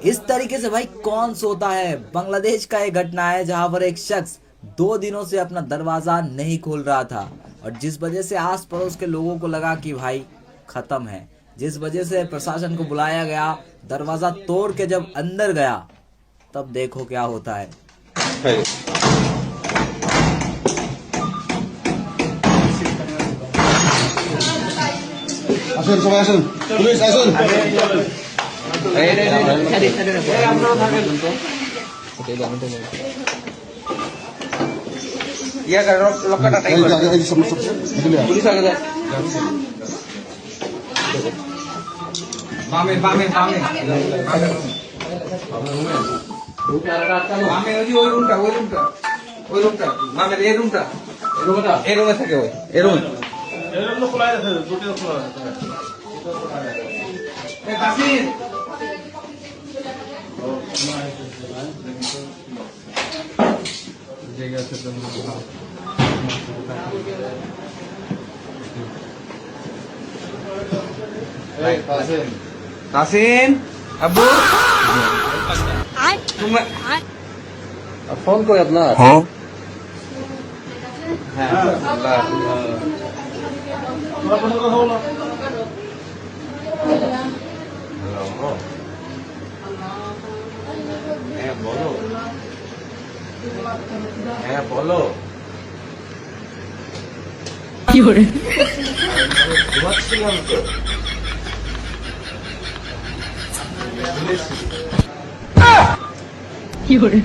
इस तरीके से भाई कौन सोता है। बांग्लादेश का एक घटना है जहां पर एक शख्स 2 दिनों से अपना दरवाजा नहीं खोल रहा था और जिस वजह से आस पड़ोस के लोगों को लगा कि भाई खत्म है, जिस वजह से प्रशासन को बुलाया गया। दरवाजा तोड़ के जब अंदर गया तब देखो क्या होता है। আসুন সবাই আসুন, পুলিশ আসুন। পুলিশ আগে যায়। বামে বামে বামে বামে ওই রুমটা ওই রুমটা ওই রুমটা বামে এই রুমটা এই রুমে থাকে ওই এই রুম খোলা আছে দুটো খোলা আছে। এ কাসিম জায়গা আছে তো কাসিম আব্বু ফোন কই আপনার? হ্যাঁ বলো, হ্যাঁ বলো। কি করে ঘুমাচ্ছিলাম তো। কি করে